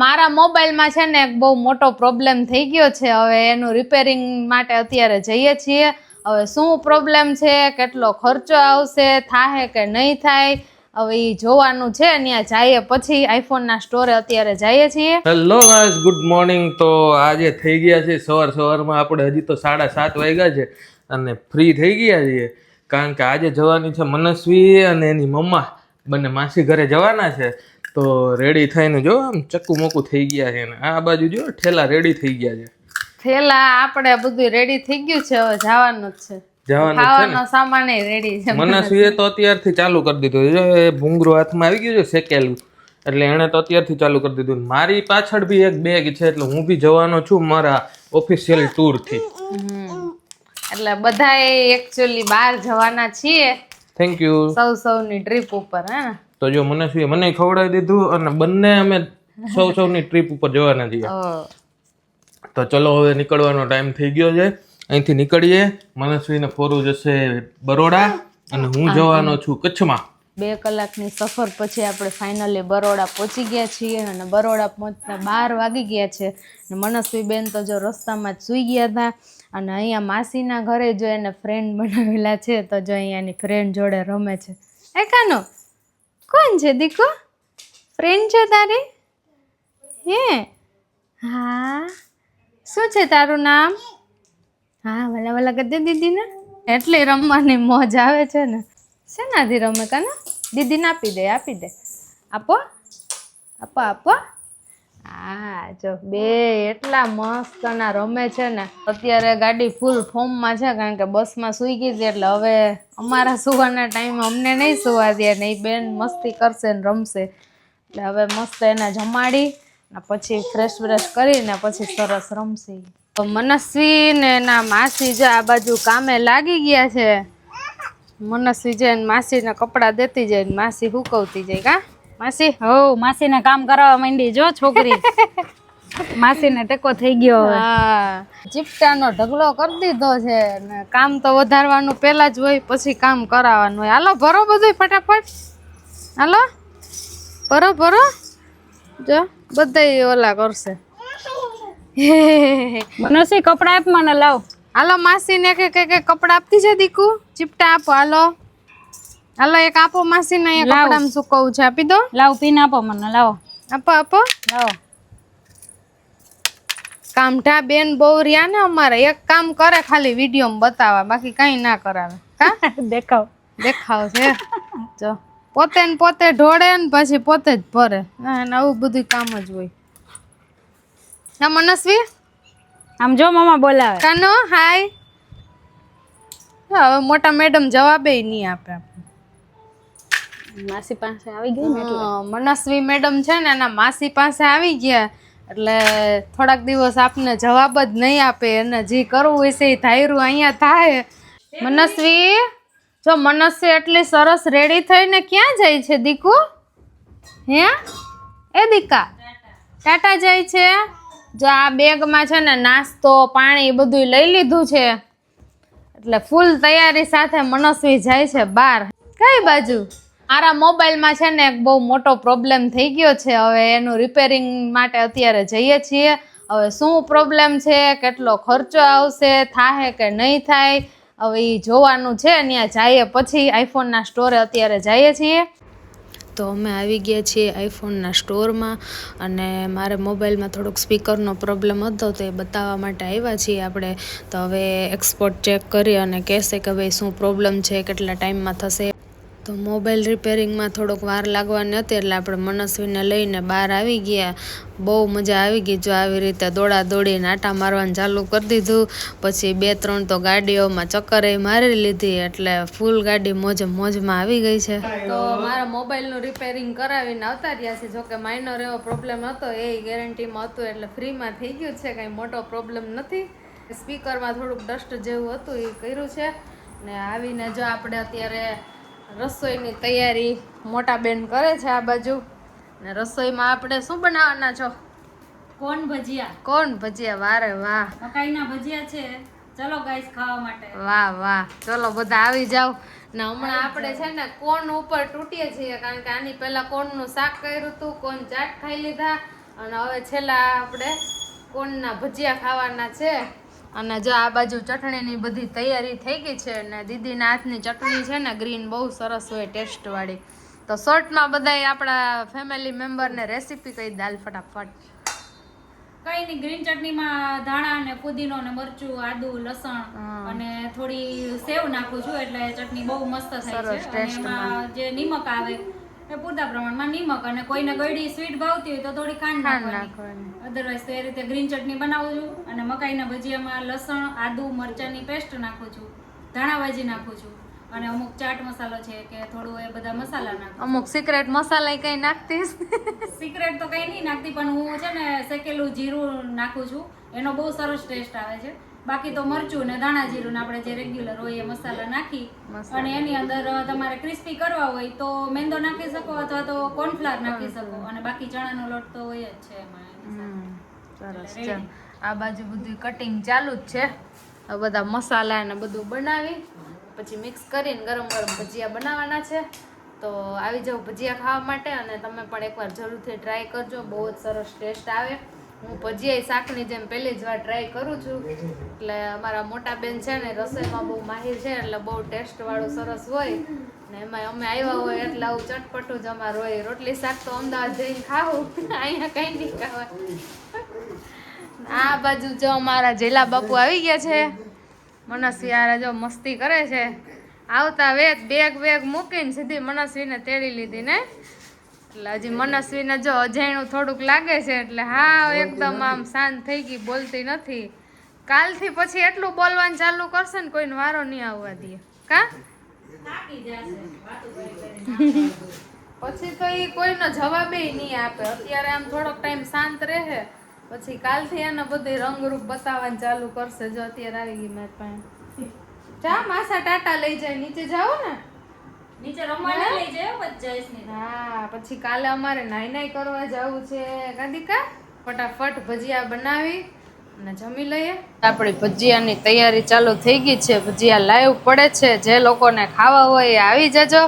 મારા મોબાઈલમાં છે ને એક બહુ મોટો પ્રોબ્લેમ થઈ ગયો છે. હવે એનું રિપેરિંગ માટે અત્યારે જઈએ છીએ. હવે શું પ્રોબ્લેમ છે, કેટલો ખર્ચો આવશે, થાય કે નહીં થાય, હવે એ જોવાનું છે. ત્યાં જઈએ પછી આઈફોનના સ્ટોરે અત્યારે જઈએ છીએ. Hello guys, good morning. તો આજે થઈ ગયા છે સવારમાં આપણે હજી તો 7:30 વાગ્યા છે અને ફ્રી થઈ ગયા છીએ કારણ કે આજે જવાની છે મનસ્વી અને એની મમ્મા બંને માસી ઘરે જવાના છે. તો રેડી થઈને જો આમ ચક્કુ મોકું થઈ ગયા છે ને આ બાજુ જો ઠેલા રેડી થઈ ગયા છે. થેલા આપણે બધું રેડી થઈ ગયું છે, હવે જવાનું જ છે. ખાવાનો સામાન રેડી છે. મનસ્વીએ તો અત્યારથી ચાલુ કરી દીધું. જો એ ભૂંગરું હાથમાં આવી ગયું છે શેકેલું, એટલે એણે તો અત્યારથી ચાલુ કરી દીધું. મારી પાછળ બી એક બેગ છે એટલે હું બી જવાનો છું મારા ઓફિશિયલ ટૂરથી. એટલે બધાએ એકચ્યુઅલી બહાર જવાના છીએ. Thank you. સૌની ટ્રીપ ઉપર. હે ને? તો જો મનસ્વીએ મને ખવડાવી દીધું અને બંને અમે સૌની ટ્રીપ ઉપર જવાના છીએ. તો ચલો હવે નીકળવાનો ટાઈમ થઈ ગયો છે. અહીંથી નીકળીએ. મનસ્વીને ફોરું જશે બરોડા અને હું જવાનો છું કચ્છમાં. 2 કલાકની સફર પછી આપણે ફાઇનલી બરોડા પહોંચી ગયા છીએ અને બરોડા પહોંચતા 12 વાગી ગયા છે. મનસ્વી બેન તો જો રસ્તામાં જ સૂઈ ગયા હતા અને અહીંયા માસીના ઘરે જો એને ફ્રેન્ડ બનાવેલા છે તો જો અહીંયાની ફ્રેન્ડ જોડે રમે છે. એ કાનો કોણ છે દીકો? ફ્રેન્ડ છે તારી? હે હા, શું છે તારું નામ? હા, વલા વલા કરી દે દીદીને. એટલી રમવાની મોજ આવે છે ને. શેનાથી રમે કાના? દીદીને આપી દે. આપો આપો આપો. હા જો બે એટલા મસ્ત ના રમે છે ને. અત્યારે ગાડી ફૂલ ફોર્મમાં છે કારણ કે બસમાં સૂઈ ગઈ હતી એટલે હવે અમારા સુવાના ટાઈમે અમને નહીં સુવા દે ને એ બેન મસ્તી કરશે ને રમશે. એટલે હવે મસ્ત એને જમાડી ને પછી ફ્રેશ કરીને પછી સરસ રમશે. તો મનસ્વી ને એના માસી જો આ બાજુ કામે લાગી ગયા છે. મનસ્વી જઈને માસીને કપડાં દેતી જાય ને માસી હુકવતી જાય. કા માસી? હો, માસીને કામ કરાવવા માંડી જો છોકરી. માસીને ટેકો થઈ ગયો હવે. હા, ચીપટાનો ઢગલો કરી દીધો છે ને કામ તો વધારવાનું પહેલા જ હોય પછી કામ કરાવવાનું હોય. હાલો ભરો બધું ફટાફટ. હાલો ભરો જો બધા ઓલા કરશે. મનસ્વી કપડા આપ મને લાવ. હાલો માસીને કે કપડા આપતી છે દીકુ. ચીપટા આપો. હાલો એક આપો માસીને. અહીંયા કપડામાં સુકવવું છે, આપી દો. લાવ પીન આપો મને. લાવો આપો. લાવો. કામઠા બેન બહુ રહ્યા ને અમારે. એક કામ કરે ખાલી વિડીયોમાં બતાવવા, બાકી કઈ ના કરાવે. કા દેખાવ છે જો પોતે ને પોતે ઢોળે ને પછી પોતે જ ભરે. આવું બધું કામ જ હોય. ના મનસ્વી આમ જો મમ્મા બોલાવે. કાનો હાય. હવે મોટા મેડમ જવાબે નહીં આપે. માસી પાસે આવી ગઈ ને એટલે મનસ્વી મેડમ છે ને એના માસી પાસે આવી ગયા એટલે થોડાક દિવસ આપને જવાબ જ નહીં આપે. એને જે કરવું હોય છે એ ધાર્યું અહીંયા થાય. મનસ્વી જો મનસ્વી એટલી સરસ રેડી થઈને ક્યાં જાય છે દીકુ? હે એ દીકા ટાટા જાય છે. જો આ બેગમાં છે ને નાસ્તો પાણી બધું લઈ લીધું છે એટલે ફૂલ તૈયારી સાથે મનસ્વી જાય છે બહાર. કઈ બાજુ? મારા મોબાઈલમાં છે ને એક બહુ મોટો પ્રોબ્લેમ થઈ ગયો છે. હવે એનું રિપેરિંગ માટે અત્યારે જઈએ છીએ. હવે શું પ્રોબ્લેમ છે, કેટલો ખર્ચો આવશે, થાય કે નહીં થાય, હવે એ જોવાનું છે. ત્યાં જઈએ પછી આઈફોનના સ્ટોરે અત્યારે જઈએ છીએ. તો અમે આવી ગયા છીએ આઈફોનના સ્ટોરમાં અને મારે મોબાઈલમાં થોડોક સ્પીકરનો પ્રોબ્લેમ હતો તો એ બતાવવા માટે આવ્યા છીએ આપણે. તો હવે એક્સપોર્ટ ચેક કરી અને કહેશે કે ભાઈ શું પ્રોબ્લેમ છે, કેટલા ટાઈમમાં થશે. તો મોબાઈલ રિપેરિંગમાં થોડોક વાર લાગવાની હતી એટલે આપણે મનસ્વીને લઈને બહાર આવી ગયા. બહુ મજા આવી ગઈ. જો આવી રીતે દોડીને આટા મારવાનું ચાલુ કરી દીધું. પછી 2-3 તો ગાડીઓમાં ચક્કરે મારી લીધી એટલે ફૂલ ગાડી મોજમાં આવી ગઈ છે. તો મારા મોબાઈલનું રિપેરિંગ કરાવીને આવતા રહ્યા છે. જોકે માઇનર એવો પ્રોબ્લેમ હતો એ ગેરંટીમાં હતું એટલે ફ્રીમાં થઈ ગયું છે. કંઈ મોટો પ્રોબ્લેમ નથી. સ્પીકરમાં થોડુંક ડસ્ટ જેવું હતું એ કર્યું છે. ને આવીને જો આપણે અત્યારે રસોઈની તૈયારી મોટા બેન કરે છે આ બાજુ. ને રસોઈમાં આપણે શું બનાવવાના છો? કોણ ભજીયા. વારે વાહ, મકાઈના ભજીયા છે. ચલો ગાઈસ ખાવા માટે. વાહ ચલો બધા આવી જાવ. ને હમણાં આપણે છે ને કોર્ન ઉપર તૂટીએ છીએ કારણ કે આની પહેલા કોર્નનું શાક કર્યું હતું, કોર્ન ચાટ ખાઈ લીધા અને હવે છેલ્લા આપણે કોણના ભજીયા ખાવાના છે. અને જો આ બાજુ ચટણીની બધી તૈયારી થઈ ગઈ છે. અને દીદીના હાથની ચટણી છે ને ગ્રીન બહુ સરસ હોય, ટેસ્ટવાળી. તો શોર્ટમાં બધાય આપણા ફેમિલી મેમ્બરને રેસીપી કહી દાલ ફટાફટ. કઈ નહીં, ગ્રીન ચટણીમાં ધાણા ને પુદીનો ને મરચું, આદુ, લસણ અને થોડી સેવ નાખું છું એટલે ચટણી બહુ મસ્ત થાય છે. અને એમાં જે નિમક આવે એ પૂરતા પ્રમાણમાં નિમક, અને કોઈને ગળી સ્વીટ ભાવતી હોય તો થોડી ખાંડ નાખવાની. અધરવાઇઝ તો એ રીતે ગ્રીન ચટણી બનાવું છું. અને મકાઈના ભજીયામાં લસણ, આદુ, મરચાંની પેસ્ટ નાખું છું, ધાણા ભાજી નાખું છું, અને અમુક ચાટ મસાલો છે કે થોડું એ બધા મસાલા નાખું. અમુક સિક્રેટ મસાલા કઈ નાખતીશ? સિક્રેટ તો કઈ નહીં નાખતી, પણ હું છે ને શેકેલું જીરું નાખું છું, એનો બહુ સરસ ટેસ્ટ આવે છે. બાકી તો મરચું ને ધાણા જીરું ને આપણે જે રેગ્યુલર હોય એ મસાલા નાખી અને એની અંદર તમારે ક્રિસ્પી કરવા હોય તો મેંદો નાખી શકો અથવા તો કોર્નફ્લાવર નાખી શકો, અને બાકી ચણાનો લોટ તો હોય જ છે એમાં. સરસ છે. આ બાજુ બધું કટિંગ ચાલુ જ છે. હવે બધા મસાલા ને બધું બનાવી પછી મિક્સ કરીને ગરમ ગરમ ભજીયા બનાવવાના છે. તો આવી જાઓ ભજીયા ખાવા માટે, અને તમે પણ એકવાર જરૂરથી ટ્રાય કરજો, બહુ જ સરસ ટેસ્ટ આવે. હું ભજીયા શાકની જેમ પહેલી જ વાર ટ્રાય કરું છું. એટલે અમારા મોટા બેન છે ને રસોઈમાં બહુ માહિર છે, એટલે બહુ ટેસ્ટવાળું સરસ હોય. ને એમાં અમે આવ્યા હોય એટલે આવું ચટપટું જ અમારું હોય. રોટલી શાક તો અમદાવાદ જઈને ખાવું, અહીંયા કંઈ નહીં ખાવા. આ બાજુ જો અમારા જેલા બાપુ આવી ગયા છે. મનસ્વી યાર જો મસ્તી કરે છે. આવતા વેત બેગ મૂકીને સીધી મનસ્વીને તેડી લીધી ને. એટલે હજી મનસ્વીને જો અજાણ્યું થોડુંક લાગે છે, એટલે હા એકદમ આમ શાંત થઈ ગઈ, બોલતી નથી. કાલથી પછી એટલું બોલવાનું ચાલુ કરશે ને કોઈને વારો નહીં આવવા દે. કા પછી તો એ કોઈનો જવાબ નહીં આપે. અત્યારે આમ થોડોક ટાઈમ શાંત રહે, પછી કાલથી એને બધી રંગરૂપ બતાવવાનું ચાલુ કરશે. જો અત્યારે આવી ગઈ મારી પાસે. જા માસા ટાટા લઈ જાય, નીચે જાઓ ને, નીચે રમવાને લઈ જાય પછી જઈશ ને. હા પછી કાલે અમારે નાઈ કરવા જવું છે. કાદિકા ફટાફટ ભજીયા બનાવી અને જમી લઈએ. આપણી ભજીયાની તૈયારી ચાલુ થઈ ગઈ છે. ભજીયા લાઈવ પડે છે, જે લોકોને ખાવા હોય એ આવી જજો.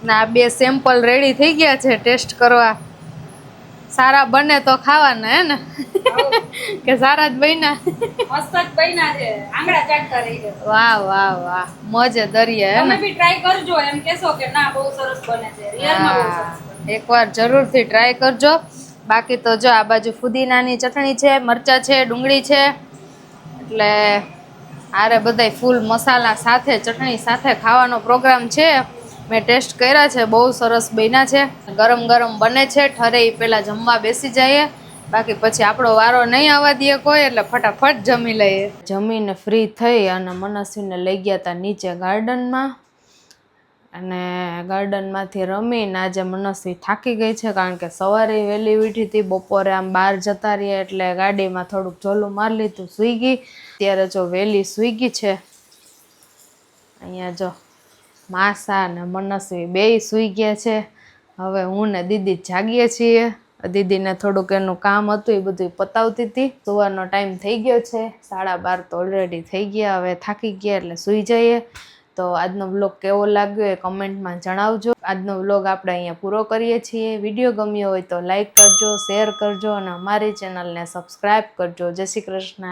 ને આ 2 સેમ્પલ રેડી થઈ ગયા છે ટેસ્ટ કરવા. સારા બને તો ખાવાના હે ને? કે સારા જ બન્યા? મસ્ત જ બન્યા છે, આંગળા ચાટતા રહી ગયા. વાહ વાહ વાહ, મોજે દરિયા હે ને? તમે બી ટ્રાય કરજો, એમ કેશો કે ના બહુ સરસ બને છે. રિયલમાં બહુ સરસ બને. એકવાર જરૂરથી ટ્રાય કરજો. બાકી તો જો આ બાજુ ફુદીનાની ચટણી છે, મરચા છે, ડુંગળી છે, એટલે આરે બધાય ફૂલ મસાલા સાથે ચટણી સાથે ખાવાનો પ્રોગ્રામ છે. મેં ટેસ્ટ કર્યા છે, બહુ સરસ બન્યા છે. ગરમ ગરમ બને છે, ઠરે એ પહેલા જમવા બેસી જઈએ. બાકી પછી આપણો વારો નહીં આવવા દે કોઈ, એટલે ફટાફટ જમી લઈએ. જમીને ફ્રી થઈ અને મનસ્વીને લઈ ગયા હતા નીચે ગાર્ડનમાં, અને ગાર્ડનમાંથી રમીને આજે મનસ્વી થાકી ગઈ છે, કારણ કે સવારે વહેલી ઉઠી હતી, બપોરે આમ બહાર જતા રહ્યા એટલે ગાડીમાં થોડુંક ઝોલું મારી લીધું, સૂઈ ગઈ. ત્યારે જો વહેલી સૂઈ ગઈ છે. અહીંયા જો માસા ને મનસ્વી બેય સૂઈ ગયા છે. હવે હું ને દીદી જાગીએ છીએ. દીદીને થોડુંક એનું કામ હતું એ બધું પતાવતી હતી. સુવાનો ટાઈમ થઈ ગયો છે, 12:30 તો ઓલરેડી થઈ ગયા. હવે થાકી ગયા એટલે સૂઈ જઈએ. તો આજનો વ્લોગ કેવો લાગ્યો એ કમેન્ટમાં જણાવજો. આજનો વ્લોગ આપણે અહીંયા પૂરો કરીએ છીએ. વિડીયો ગમ્યો હોય તો લાઈક કરજો, શેર કરજો, અને અમારી ચેનલને સબસ્ક્રાઈબ કરજો. જય શ્રી કૃષ્ણ.